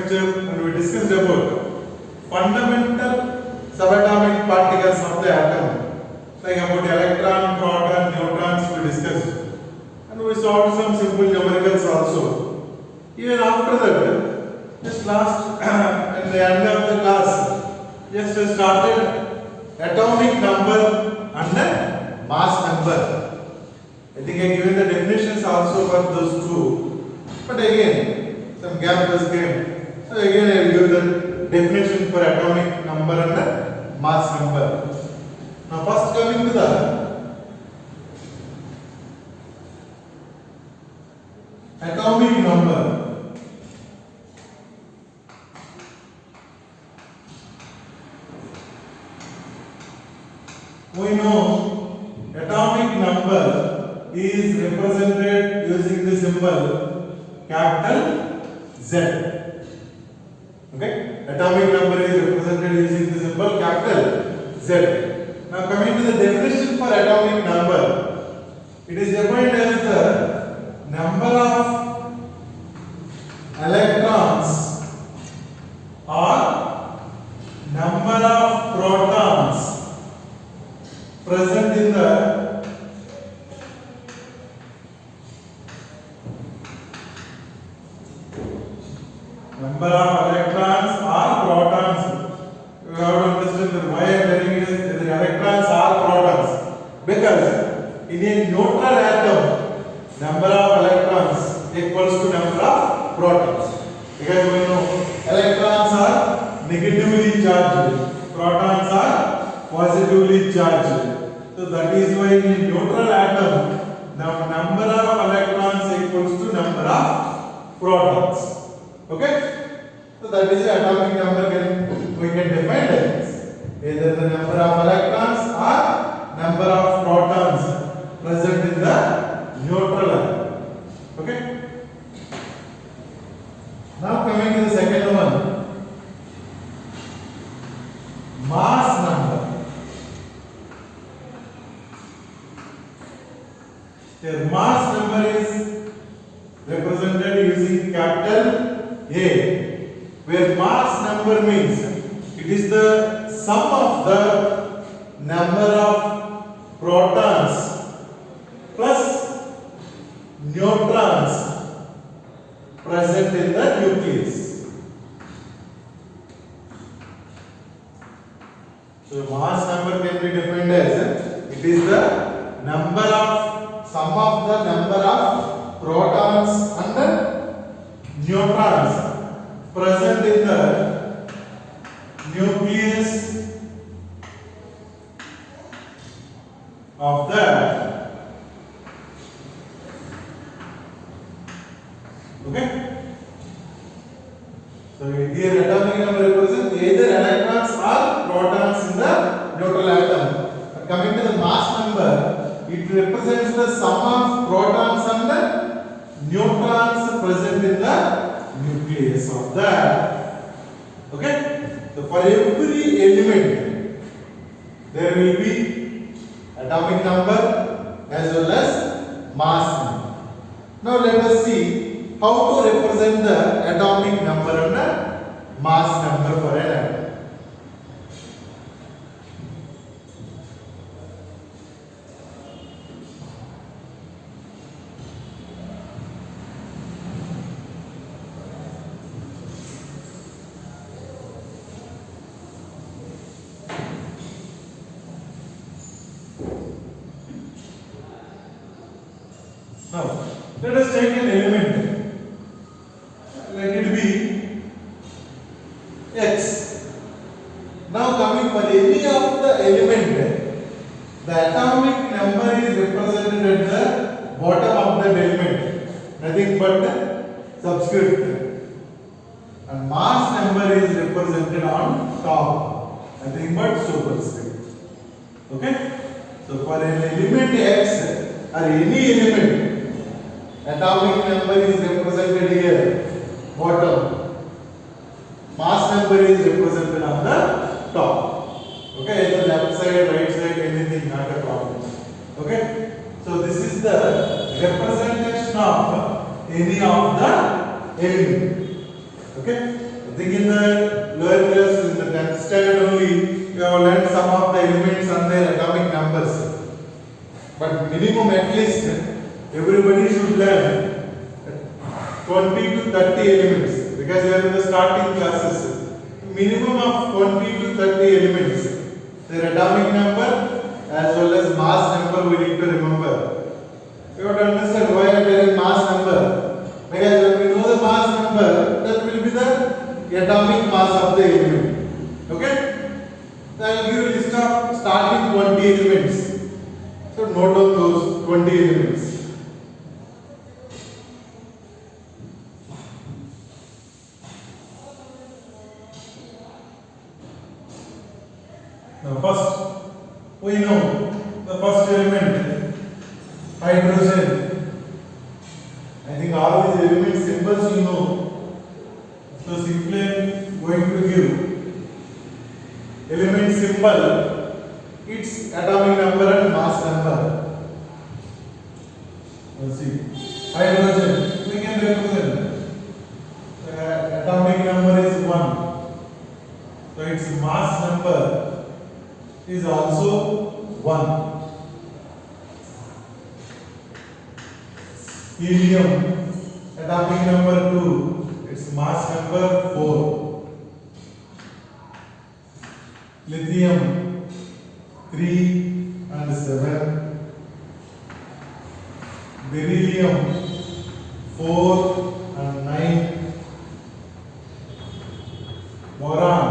lecture when we discussed about fundamental subatomic particles of the atom, like about electron, proton, neutrons we discussed, and we solved some simple numericals also. Even after that, just last at the end of the class, just started atomic number and mass number. I think I given the definitions also for those two, but again some gap was came. So again I will give the definition for atomic number and mass number. Now first coming to the atomic number. We know atomic number is represented using the symbol capital Z. Okay, atomic number is represented using the symbol capital Z. Now coming to the definition for atomic number, it is defined as the number of electrons or number of protons present in the number of electrons or protons. You have to understand that why I am telling you is the electrons or protons, because in a neutral atom number of electrons equals to number of protons, because we know electrons are negatively charged, protons are positively charged. So that is why in a neutral atom the number of electrons equals to number of protons. Okay, so that is the atomic number we can define as either the number of electrons or number of protons present in the neutral atom. Okay, now coming to the second one, mass number. Here mass number is represented using capital A, where mass number means it is the sum of the number of protons plus neutrons present in the nucleus. So mass number can be defined as it is the number of sum of the number of protons and neutrons present in the nucleus of the atom. Okay, so here atomic number represents either electrons or protons in the neutral atom. But coming to the mass number, it represents the sum of protons and the neutrons present in the nucleus of the atom. Okay, so for every element there will be atomic number as well as mass number. Now let us see how to represent the atomic number and the mass number for an atom. Now, let us take an element. Let it be X. Now, coming for any of the element, the atomic number is represented at the bottom of that element, nothing but the subscript. And mass number is represented on top, nothing but superscript. Okay? So, for an element X or any element, atomic number is represented here, bottom. Mass number is represented on the top. Okay, either left side, right side, anything, not a problem. Okay, so this is the representation of any of the element. Okay, think in the lower class, in the 10th standard only, you have learned some of the elements and their atomic numbers. But minimum at least, everybody should learn 20 to 30 elements because they are in the starting classes. Minimum of 20 to 30 elements. Their atomic number as well as mass number we need to remember. You have to understand why I am telling mass number. Because when we know the mass number, that will be the atomic mass of the element. Okay? So I will give you a list of starting 20 elements. So note down those 20 elements. Now first, we know the first element, hydrogen. I think all these element symbols you know. So simply going to give element symbol, its atomic number and mass number. Let's see. Hydrogen, we can represent. The atomic number is 1. So its mass number is also 1. Helium, atomic number 2, its mass number 4. Lithium, 3 and 7. Beryllium, 4 and 9. Boron,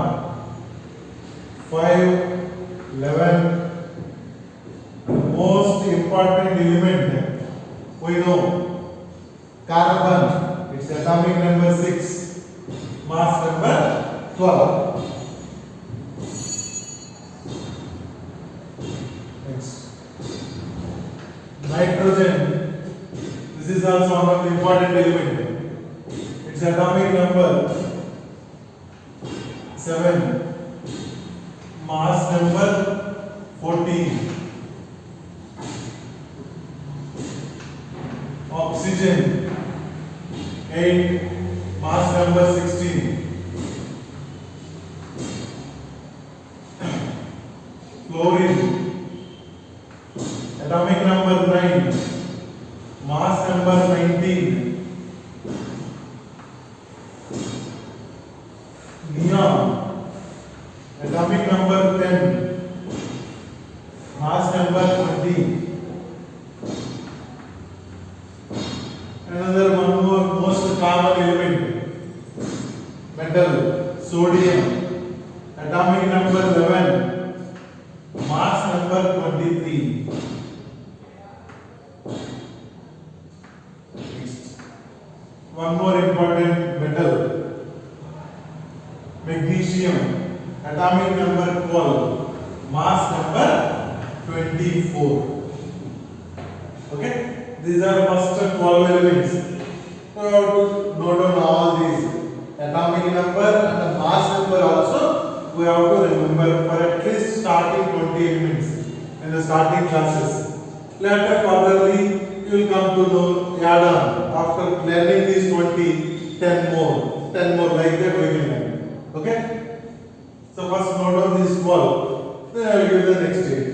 5, 11. Most important element we know, carbon, its atomic number 6, mass number 12. Next, nitrogen, this is also one of the important element. Its atomic number 7, mass number 14. Oxygen, 8, mass number 16. Fluorine, atomic number 9, mass number 19. Neon, atomic number 10, mass number 20. Another one more most common element, metal, sodium, atomic number 11, mass number 23. Next, one more important metal, magnesium, atomic number 12, mass number 24. Okay? These are first 12 elements. So you have to note down all these. Atomic number and the mass number also we have to remember for at least starting 20 elements in the starting classes. Later furtherly you will come to know add on. After learning these 20, 10 more like that we can learn. Okay? So first note down these 12. Then I will give the next stage.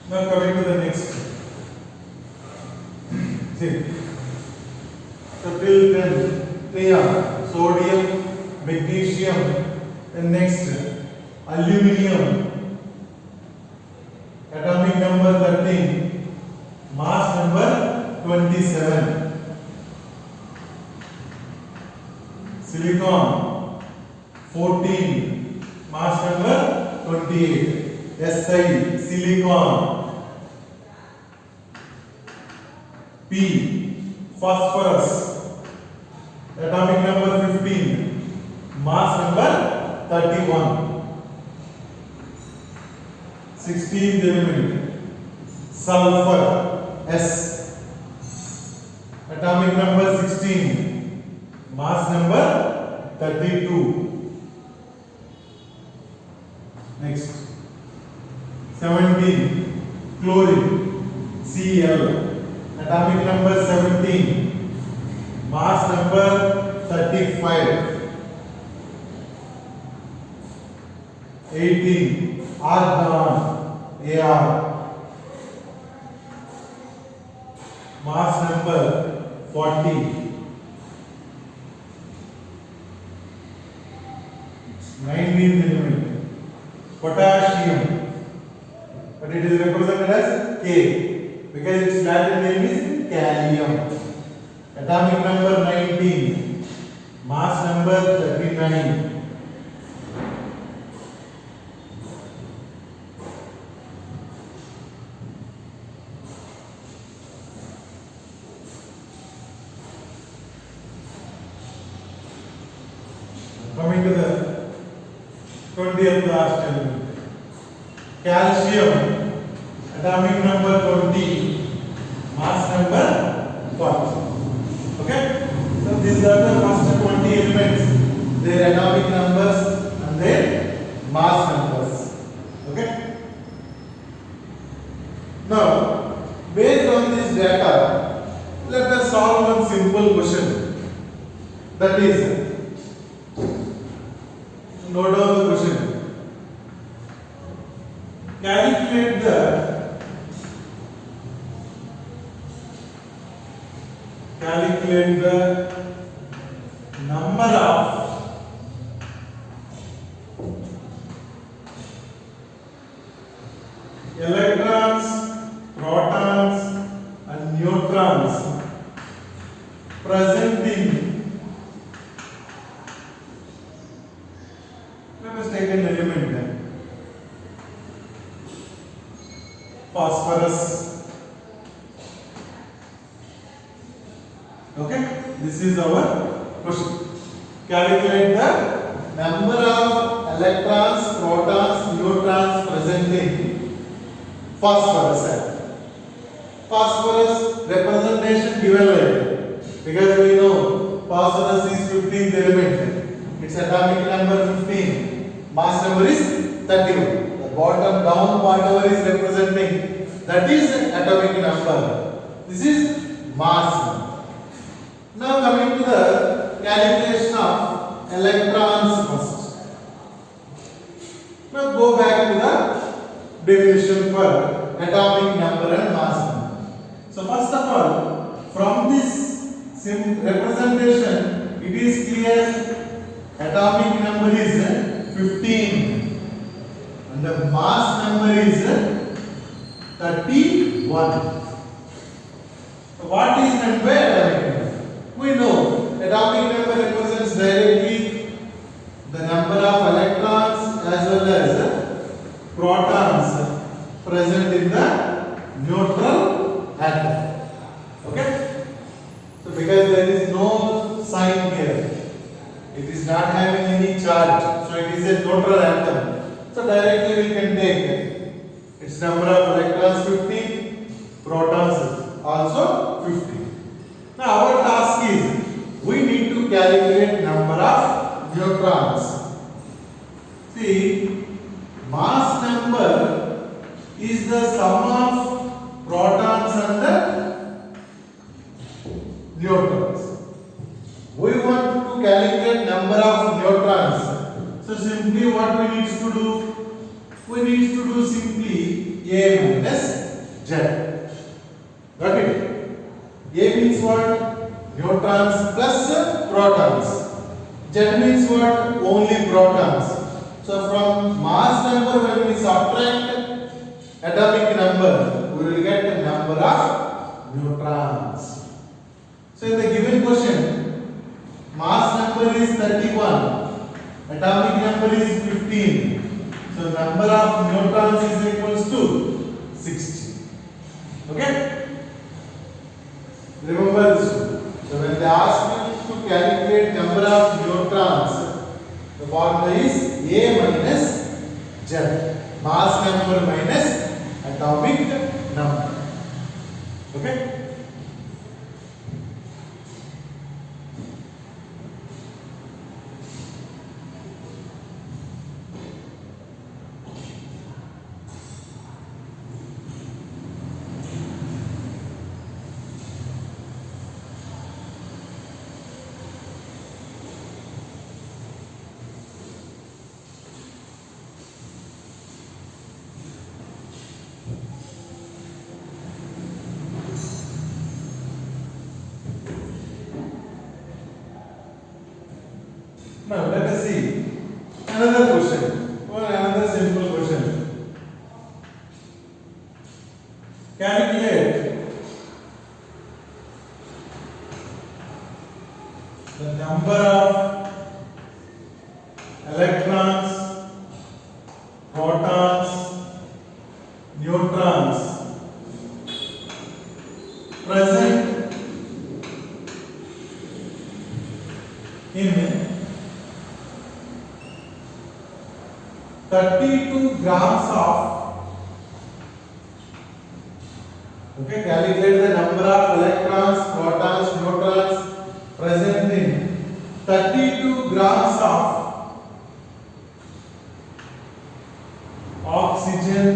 Now coming to the next. See. So till then, neon, sodium, magnesium, and next aluminium, atomic number 13, mass number 27. Silicon, 14, mass number 28. Si, silicon. P, phosphorus, atomic number 15, mass number 31. 16th element, sulfur, S, atomic number 16, mass number 32. Next, 17, chlorine, Cl, atomic number 17, mass number 35. 18, argon, Ar, mass number 40. 19th element, potassium, but it is represented as K because its Latin name is Kalium. Atomic number 19, mass number 39. Coming to the 20th last element, calcium, atomic number 20, mass number 40. Okay, so these are the first 20 elements, their atomic numbers and their mass numbers. Okay, now based on this data, let us solve one simple question, that is, note down the question. Calculate the number of electrons, protons and neutrons present in, let us take an element then, phosphorus. Okay, this is our question. Calculate the number of electrons, protons, neutrons present in phosphorus. Phosphorus representation given like, because we know phosphorus is 15th element. Its atomic number 15. Mass number is 31. The bottom down whatever is representing, that is atomic number. This is mass number. Now coming to the calculation of electrons first. Now go back to the definition for atomic number and mass number. So first of all, from this representation, it is clear atomic number is 15 and the mass number is 31. So what is meant by atomic number? We know atomic number represents directly the number of electrons as well as protons present in the neutral atom. Okay? So because there is no sign here, it is not having any charge, so it is a neutral atom. So directly we can take its number of electrons 50, protons also 50. Now our task is, we need to calculate number of neutrons. See, mass number is the sum of protons and the neutrons. We want to calculate number of neutrons. So simply what we need to do? We need to do simply A minus Z. Got it? A means what? Neutrons plus protons. Z means what? Only protons. So from mass number, when we subtract atomic number, we will get the number of neutrons. So in the given question, mass number is 31, atomic number is 15. So number of neutrons is equals to 60. Okay? Remember this one. So when they ask you to calculate number of neutrons, the formula is A minus Z. Mass number minus atomic number. Okay? Now let us see another question or another simple question. Calculate the number of electrons, protons, neutrons present in 32 grams of, okay, calculate the number of electrons, protons, neutrons present in 32 grams of oxygen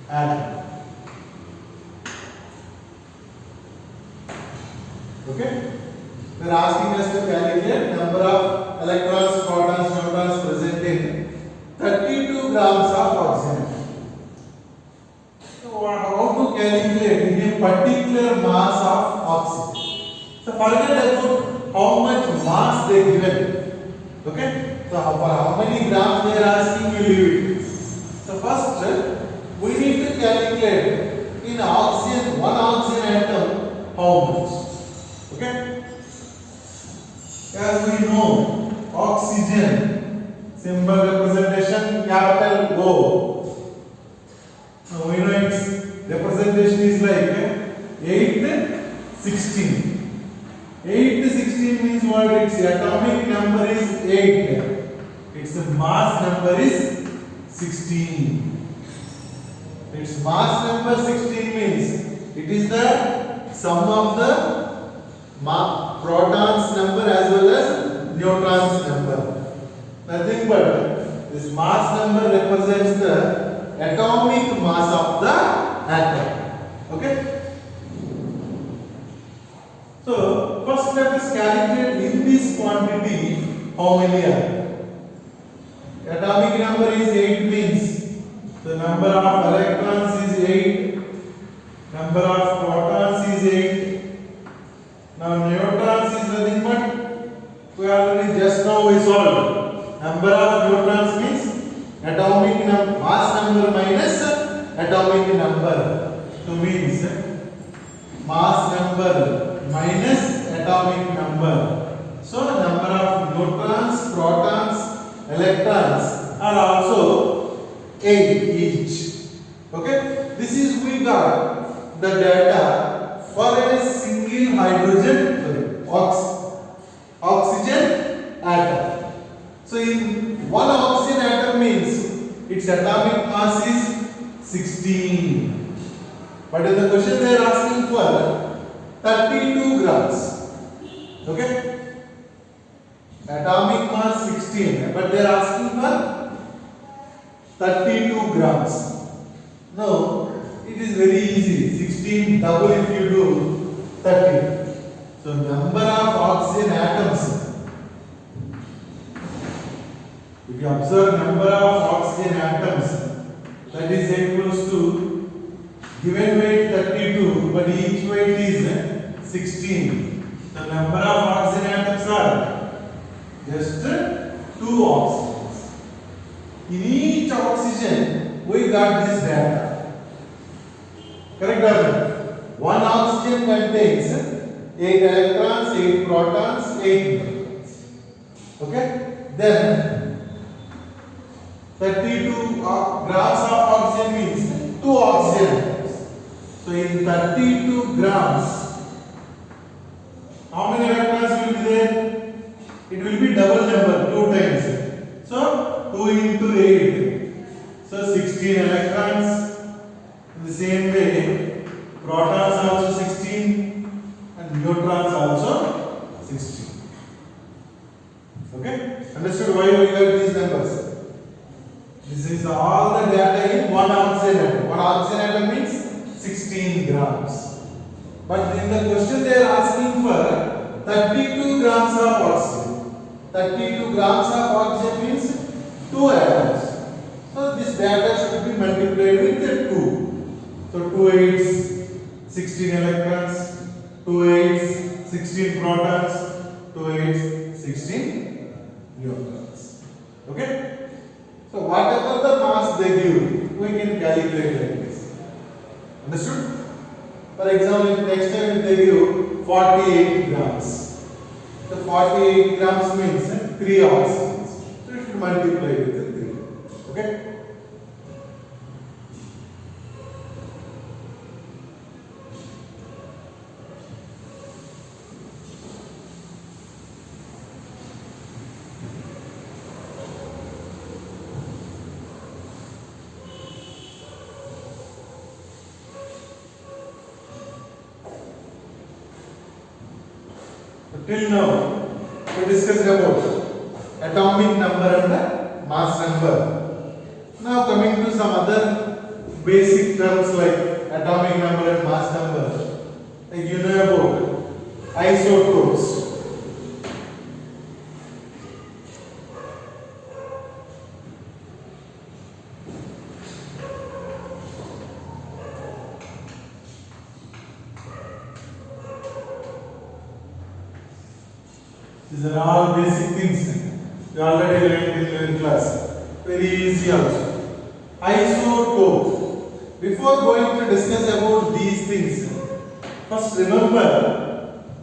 atom. Okay, they are asking us to calculate number of electrons, protons, neutrons present in 32 grams of oxygen. So how to calculate in a particular mass of oxygen? So forget about how much mass they given. Okay, so for how many grams they are asking, we leave it. So first we need to calculate in oxygen, one oxygen atom, how much. Okay, as we know, oxygen symbol representation capital O. Now we know its representation is like 8, 16. 8 to 16 means what? Its atomic number is 8. Its mass number is 16. Its mass number 16 means it is the sum of the protons number as well as neutrons number. Nothing but this mass number represents the atomic mass of the atom. Okay. So first let us calculate in this quantity how many are. Atomic number is 8 means the number of electrons is 8, number of protons is 8. Now neutrons is nothing but we already just now we solved. Number of neutrons means atomic mass number minus atomic number. So means mass number minus atomic number. So number of neutrons, protons, electrons are also 8 each. Okay, this is we got the data for a single hydrogen, oxygen atom. So in one oxygen atom means its atomic mass is 16. But in the question they are asking for 32 grams. Okay, atomic mass 16, but they are asking for 32 grams. Now it is very easy. 16 double if you do 30. So number of oxygen atoms. If you observe number of oxygen atoms, that is equals to given weight 32, but each weight is 16. The number of oxygen atoms are just 2 oxygens. In each oxygen, we got this data. Correct or not? One oxygen contains 8 electrons, 8 protons, 8 neutrons. Okay? Then 32 grams of oxygen means 2 oxygen atoms. So in 32 grams, how many electrons will be there? It will be double number, 2 times. So 2 into 8. So 16 electrons. In the same way, protons also 16 and neutrons also 16. Okay? Understood why we got these numbers? This is all the data in one oxygen atom. One oxygen atom means 16 grams. But in the question they are asking for 32 grams of oxygen. 32 grams of oxygen means 2 atoms. So this data should be multiplied with 2. So 2 8s, 16 electrons, 2 8s, 16 protons, 2 8 16 neutrons. Okay? So whatever the mass they give, we can calculate like this. Understood? For example, next time if they give 48 grams. So 48 grams means 3 oxygens. So you should multiply with the 3. Okay? Till now, we discussed about atomic number and mass number. Now coming to some other basic terms like atomic number and mass number. Like you know about isotopes. These are all basic things you already learned in your class. Very easy also. Isotope. Before going to discuss about these things, first remember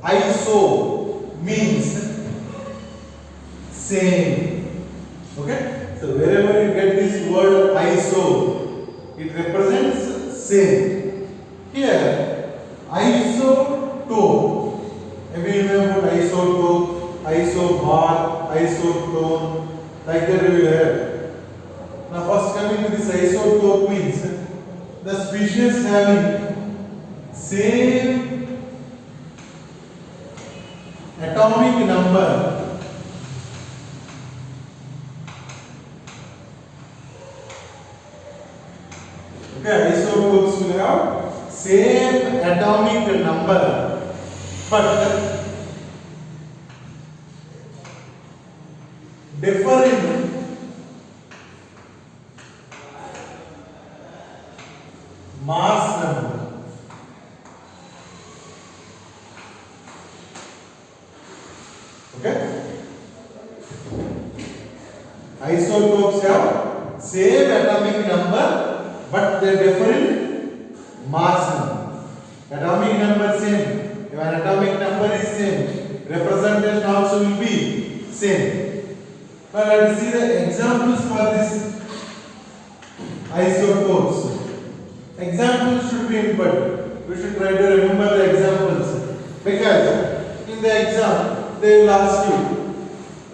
iso means same. Okay? So wherever you get this word iso, it represents same. Here, isotope. Maybe you know about isotope. Isobar, isotone, like that we have. Now first coming to this isotope means the species having same atomic number okay, isotopes will have same atomic number but differ in mass number. Okay? Isotopes have same atomic number but they differ in mass number. Atomic number same. If an atomic number is same, representation also will be same. Now let us see the examples for this isotopes. Examples should be input. We should try to remember the examples because in the exam they will ask you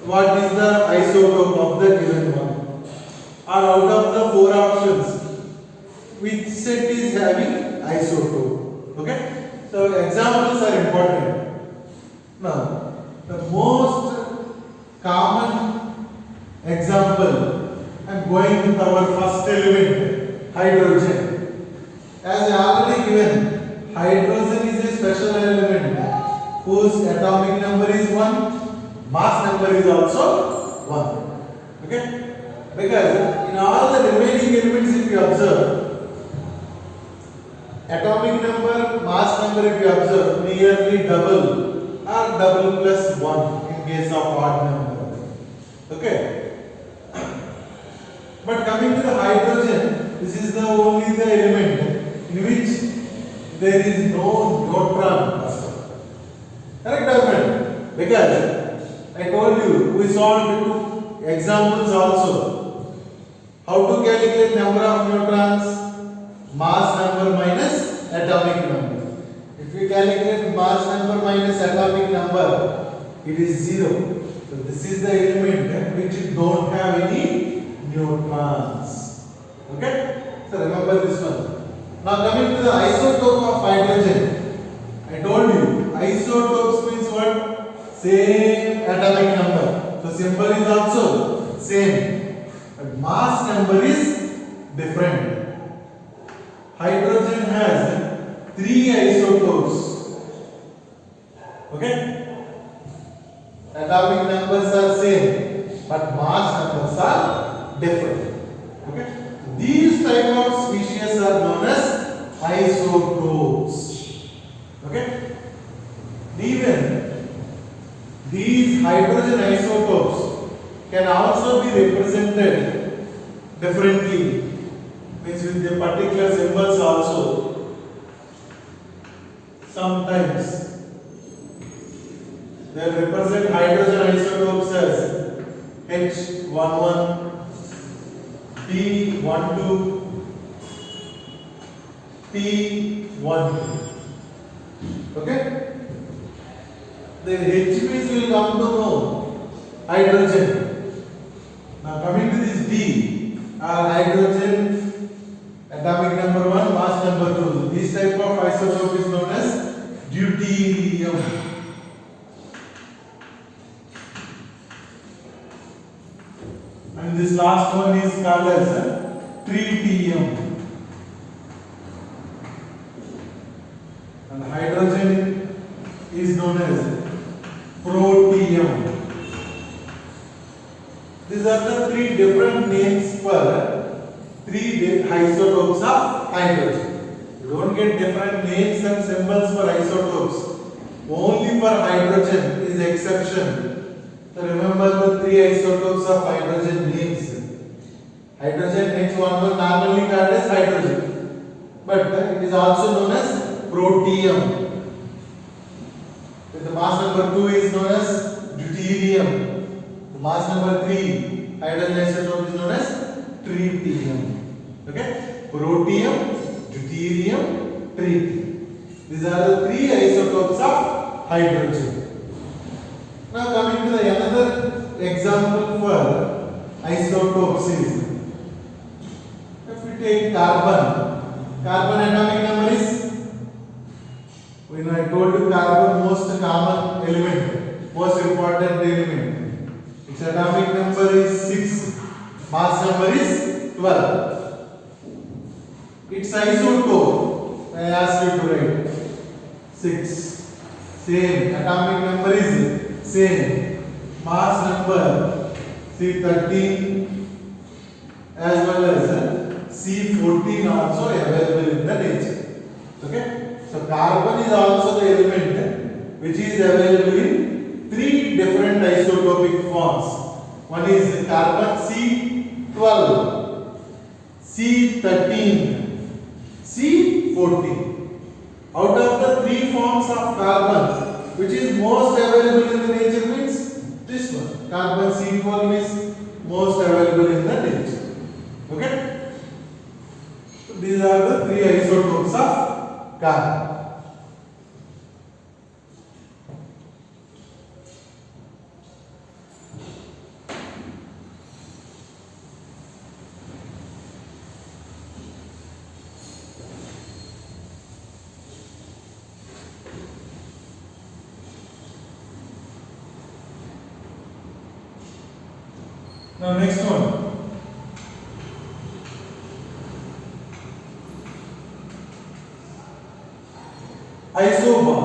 what is the isotope of the given one. Or out of the 4 options, which set is having isotope. Okay? So examples are important. Now the most common example, I am going with our first element, hydrogen. As I already given, hydrogen is a special element whose atomic number is 1, mass number is also 1. Okay? Because in all the remaining elements if you observe, atomic number, mass number if you observe, nearly double or double plus 1 in case of odd number. Okay? But coming to the hydrogen, this is the only the element in which there is no neutron cluster. Correct or not? Because I told you we solved 2 examples also. How to calculate number of neutrons? Mass number minus atomic number. If we calculate mass number minus atomic number, it is 0. So this is the element which don't have any neutrons. Okay? So remember this one. Now coming to the isotope of hydrogen. I told you isotopes means what? Same atomic number. So symbol is also same. But mass number is different. Hydrogen has 3 isotopes. Okay? Atomic numbers are same, but mass numbers are different. Okay? These type of species are known as isotopes. Okay? Even these hydrogen isotopes can also be represented differently, means with the particular symbols also. Sometimes they represent hydrogen isotopes as H11, B12, P12. Okay? The H means will come to know hydrogen. Now coming to this D, hydrogen atomic number 1, mass number 2. This type of isotope is known as deuterium. And this last one is called as tritium. And hydrogen is known as protium. These are the three different names for three isotopes of hydrogen. You don't get different names and symbols for isotopes. Only for hydrogen is exception. So remember the three isotopes of hydrogen names. Hydrogen H11 normally called as hydrogen, but it is also known as protium. The mass number 2 is known as deuterium. The mass number 3 hydrogen isotope is known as tritium. Okay? Protium, deuterium, tritium. These are the three isotopes of hydrogen. Now coming to the another example for isotopes is, if we take carbon atomic number is, when I told you carbon most common element, most important element, its atomic number is 6, mass number is 12. Its isotope, I asked you to write 6, same, atomic number is same, mass number C13 as well as C14 also available in the nature. Okay? So carbon is also the element which is available in three different isotopic forms. One is carbon C12, C13, C14. Out of the three forms of carbon, which is most available in the nature means this one. Carbon C12 is most available in the nature. Okay? So these are the three isotopes of carbon. Now next one. Isobar.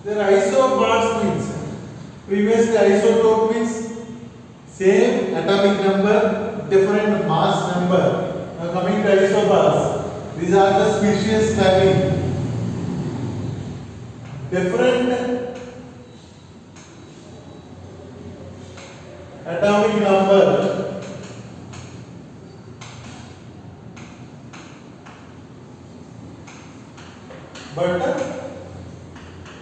There isobars means, previously isotope means same atomic number, different mass number. Now coming to isobars, these are the species having different atomic number but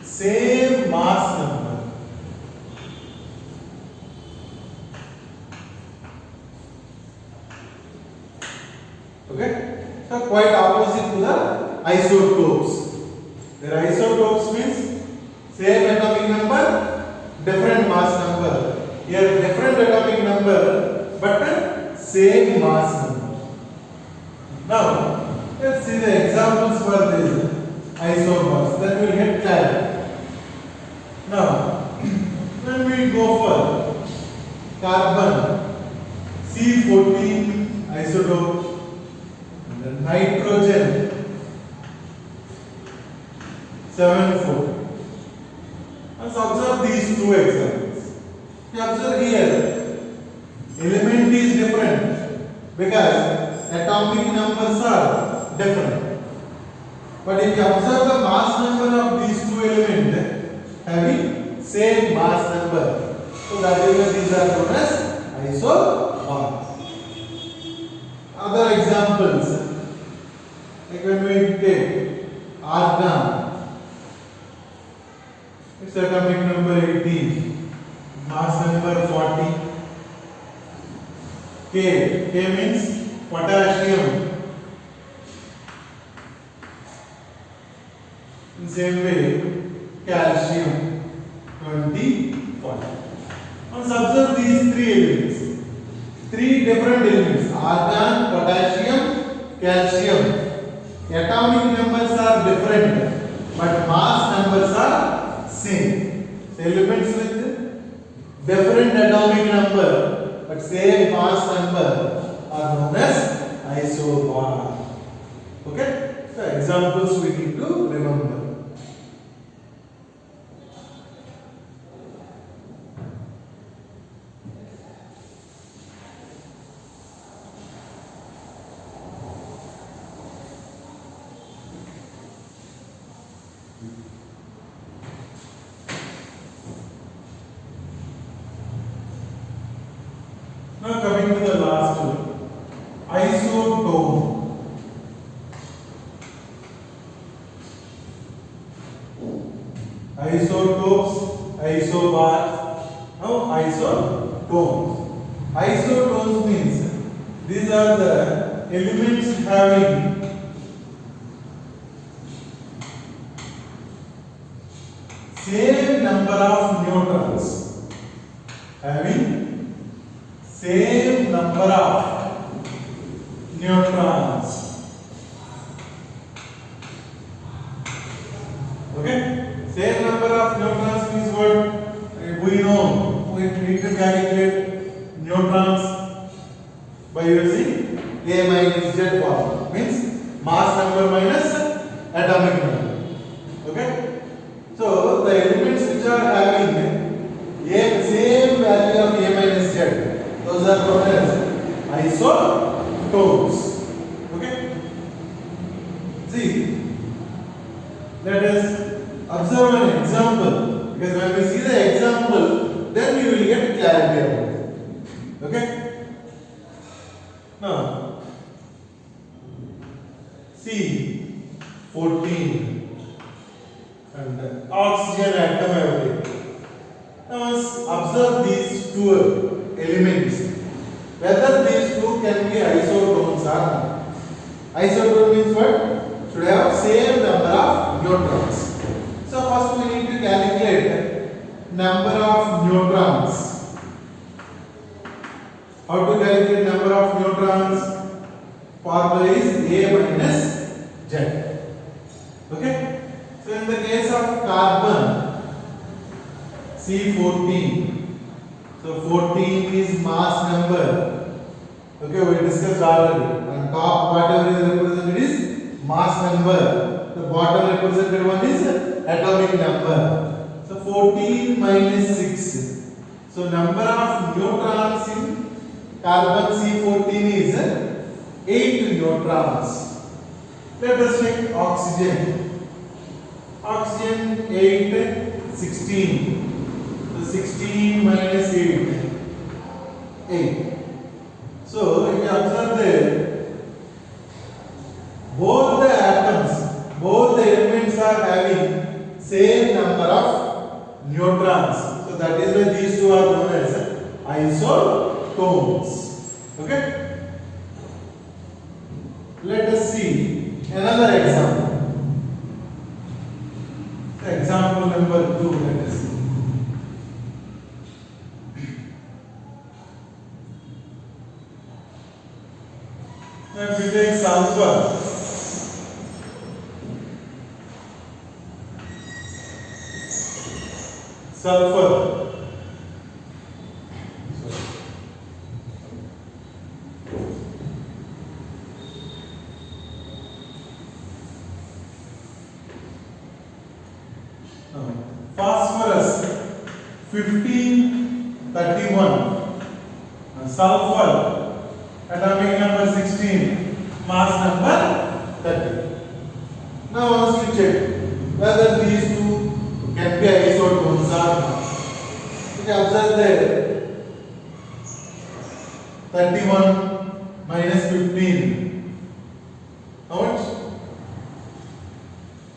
same mass number. Okay? So quite opposite to the isotopes. Their isotopes means same atomic number, different mass number. Here different atomic number but same mass number. Now let's see the examples for this isobars, then we will get clarity. Now when we go for carbon C14 isotope and then nitrogen 7,4. Let's observe these two examples. You observe here, element is different because atomic numbers are different. But if you observe the mass number of these two elements having same mass number. So that is why these are known as isobar. Other examples, like when we take argon, its atomic number 18, mass number 40. K means potassium. In same way, calcium 20, 40. Now observe these three elements. Three different elements: argon, potassium, calcium. Atomic numbers are different, but mass numbers are same. So elements with different atomic number but same mass number are known as isobar. Okay? So examples we need to remember. Now coming to the last one, isotone. Isotopes, isobars, now isotones. Isotones means these are the elements having same number of neutrons. Same number of neutrons. Okay? Same number of neutrons means what? We know. We need to calculate neutrons by using A minus Z form. Means mass number minus atomic number. Okay? So the elements which are having same value of A minus Z, those are known as isotones. Okay? See, let us observe an example, because when we see the example, then you will get clarity about it. Okay? Now, see 14 and oxygen atom everything. Now observe these two elements, whether these two can be isotones or not. Isotone means what? Should have same number of neutrons. So first we need to calculate number of neutrons. How to calculate number of neutrons? Formula is A minus Z. Okay? So in the case of carbon, C14. So 14 is mass number. Okay, we discussed already. On top, whatever is represented is mass number. The bottom represented one is atomic number. So 14 minus 6. So number of neutrons in carbon C14 is 8 neutrons. Let us check oxygen. Oxygen 8, 16. 16 minus 8, 8. So, if you observe there, both the atoms, both the elements are having same number of neutrons. So, that is why these two are known as isotones. Okay? Let us see another example. Example number 2, let us see. If we take sulfur, phosphorus 1531, sulfur atomic number 16, mass number 30. Now once you check whether these two can be isotones or not. observe there. 31 minus 15. How much?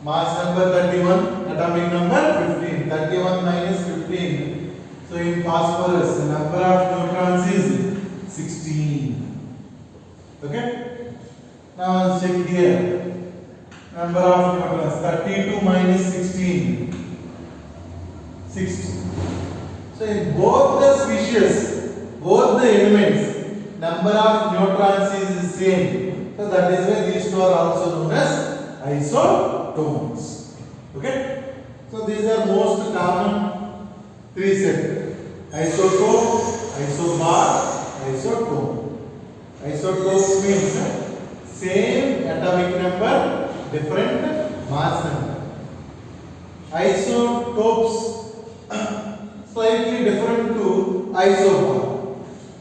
Mass number 31, atomic number 15. 31 minus 15. So in phosphorus, the number of neutrons is 16. Okay? Now let's check here. Number of neutrons 32 minus 16. 60. So in both the species, both the elements, number of neutrons is the same. So that is why these two are also known as isotones. Okay? So these are most common three sets: isotope, isobar, isotone. Isotopes means same atomic number, different mass number. Isotopes slightly different to isobar.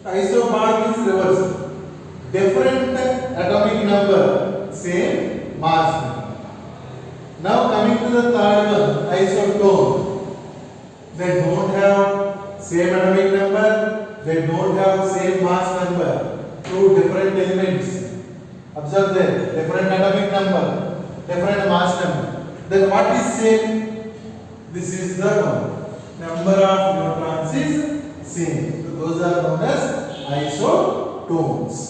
Isobar means reverse. Different atomic number, same mass number. Now coming to the third one, isotone. They don't have same atomic number, they don't have same mass number. Two different elements. Observe there, different atomic number, different mass number. Then what is same? This is the one. Number of neutrons is same. So those are known as isotones.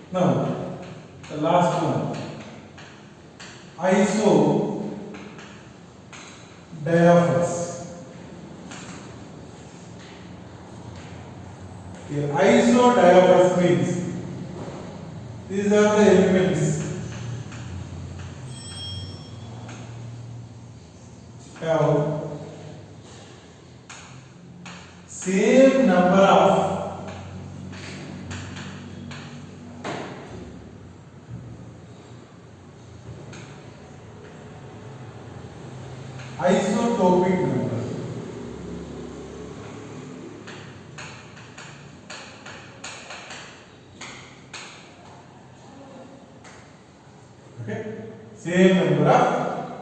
Now, the last one, isodiaphers. Here, isodiaphers means these are the elements have same number of isotopic number. Okay, same number of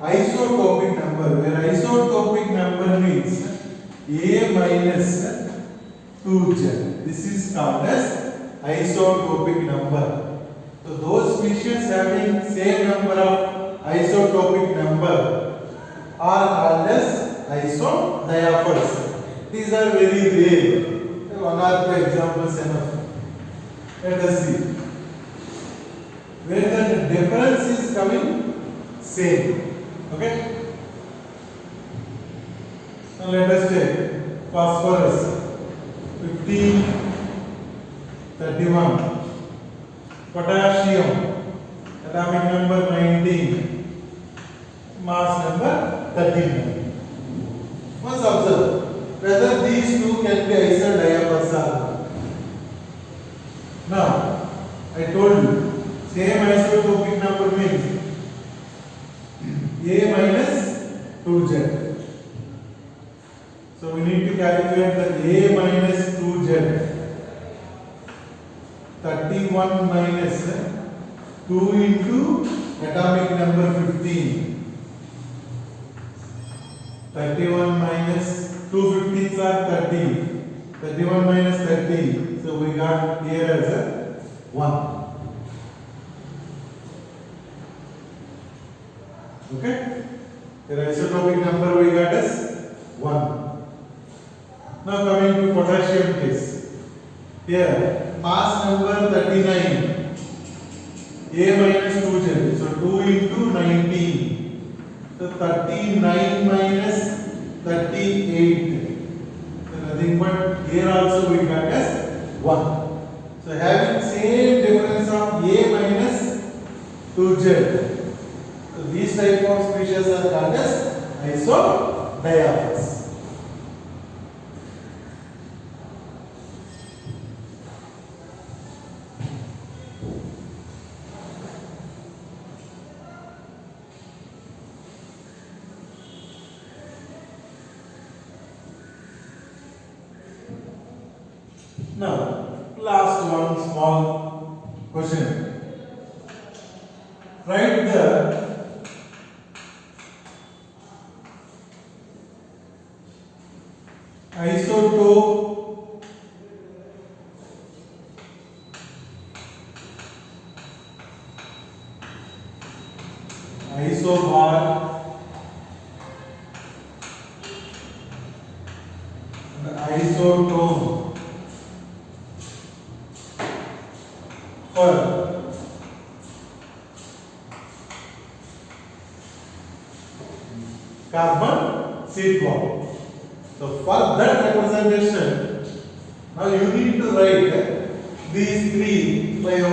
isotopic number, where isotopic number means A minus 2Z. This is called as isotopic number. So those species having same number of isotopic number are called as isodiaphers. These are very rare. One or two examples enough. Let us see. Where the difference is coming same. Okay? Now let us take phosphorus 15, 31. Potassium atomic number 19. Mass number 39. Once observe whether these two can be isodiaphers or not. Now, I told you same isotopic number means A minus 2Z. So we need to calculate that A minus 2Z. 31 minus 2 into atomic number 15. 31 minus 2 15s are 30. 31 minus 30. So we got here as a 1. Okay? The isotopic number we got as 1. Now coming to potassium case. Here mass number 39. A minus 2Z. So 2 into 19. So 39 minus 38. So nothing but here also we got as 1. So having same difference of A minus 2Z. So these type of species are called as isodiaphers. Now, last one small question. Write the isotope isobar and isotone for carbon C12. So for that representation, now you need to write these three by your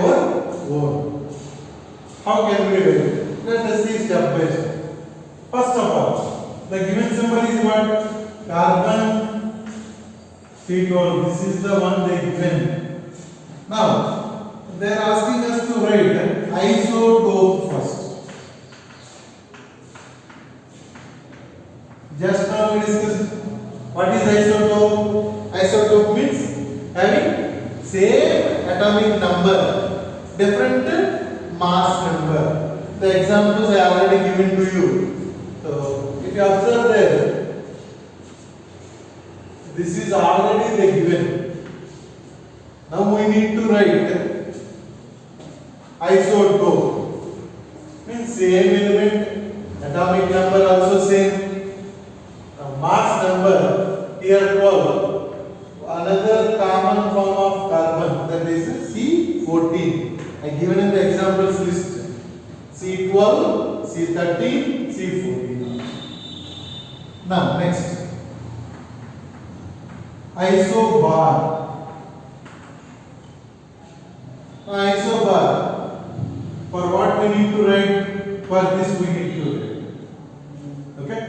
own. How can we do it? Let us see step by step. First of all, the given symbol is what? Carbon C12. This is the one they given. Now, they are asking us to write isotope first. Just now we discussed what is isotope. Isotope means having same atomic number, different mass number. The examples I already given to you. So if you observe there, this is already the given. Now we need to write isotope. Means same element, atomic number also same. Mass number here 12. Another common form of carbon, that is C14. I given in the examples list. C12, C13, C14. Now next, isobar. Isobar. For what we need to write? For this we need to write. Okay.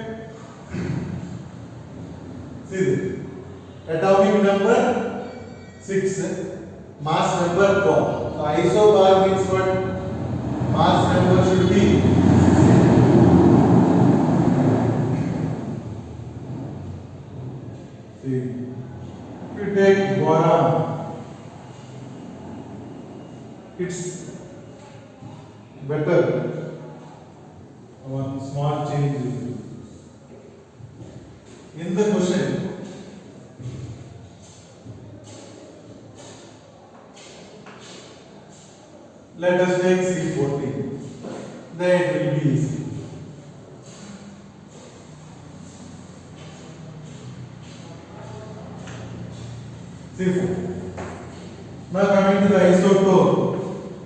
See this. Atomic number 6, mass number 12. So isobar means what? Mass number should be see. If you take boron, it's better. One small change in the question. Let us take C14. Then it will be easy. C4. Now coming to the isotope.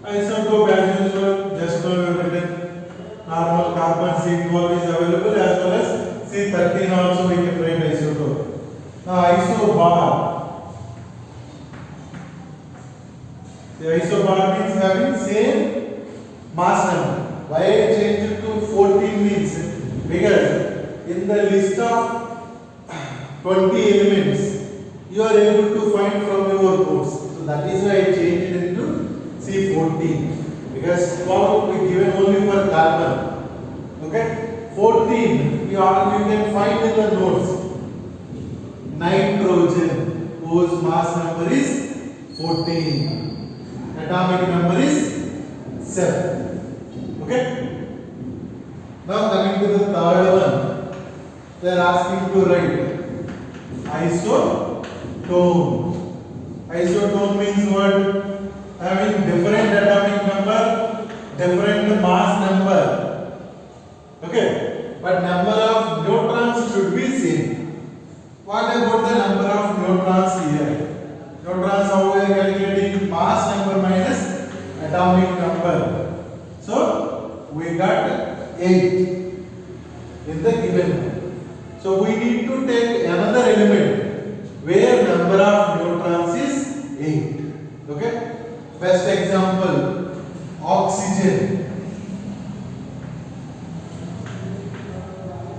Isotope as usual, just now we have written normal carbon C12 is available as well as C13 also we can write isotope. Now isobar. The isobar means having same mass number. Why I changed it to 14 means because in the list of 20 elements you are able to find from your course. So that is why I changed it into C14 because 12 we given only for carbon. Okay, 14 you can find in the notes. Nitrogen whose mass number is 14. Atomic number is 7. Okay. Now coming to the third one, they are asking to write isotone. Isotone means what? Having different atomic number, different mass number. Okay. But number of neutrons should be same. What about the number of neutrons here? Neutrons, how we are calculating? Mass number minus atomic number. So we got 8 in the given one. So we need to take another element where number of neutrons is 8. Okay. First example, oxygen.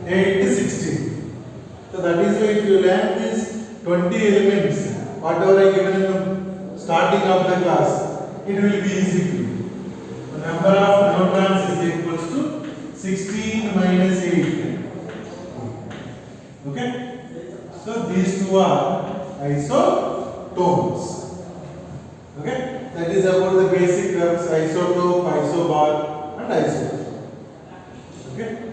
8 to 16. So that is why if you learn these 20 elements, whatever I given in the starting of the class, it will be easy to you. The number of neutrons is equals to 16 minus 8. Okay. So these two are isotones. Okay, that is about the basic terms isotope, isobar, and isotope. Okay,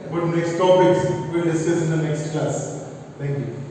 about next topics we will discuss in the next class. Thank you.